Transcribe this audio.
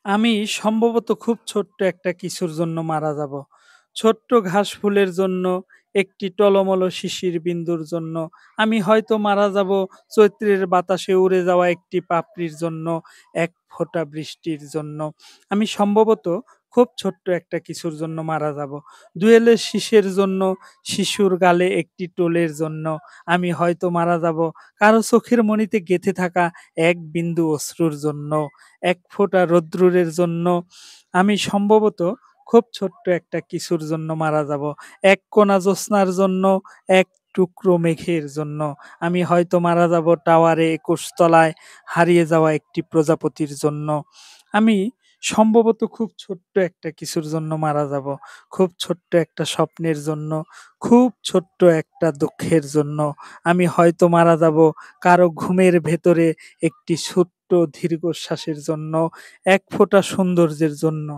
আমি সম্ভবত খুব ছোট্ট একটা কিছুর জন্য মারা যাব। ছোট্ট ঘাস ফুলের জন্য, একটি টলমল শিশির বিন্দুর জন্য। আমি হয়তো মারা যাব চৈত্রের বাতাসে উড়ে যাওয়া একটি পাপড়ির জন্য, এক ফোঁটা বৃষ্টির জন্য। আমি সম্ভবত খুব ছোট্ট একটা কিছুর জন্য মারা যাব। দুয়েলের শীষের জন্য, শিশুর গালে একটি টোলের জন্য। আমি হয়তো মারা যাব কারো চোখের মণিতে গেঁথে থাকা এক বিন্দু অশ্রুর জন্য। এক ফোঁটা রোদ্দুরের জন্য। আমি সম্ভবত খুব ছোট্ট একটা কিছুর জন্য মারা যাব। এক কণা জ্যোৎস্নার জন্য, এক টুকরো মেঘের জন্য। আমি হয়তো মারা যাব টাওয়ারে ২১ তলায় হারিয়ে যাওয়া একটি প্রজাপতির জন্য। আমি সম্ভবত খুব ছোট্ট একটা কিছুর জন্য মারা যাব। খুব ছোট্ট একটা স্বপ্নের জন্য, খুব ছোট্ট একটা দুঃখের জন্য। আমি হয়তো মারা যাব কারো ঘুমের ভেতরে একটি ছোট্ট দীর্ঘশ্বাসের জন্য, এক ফোঁটা সৌন্দর্যের জন্য।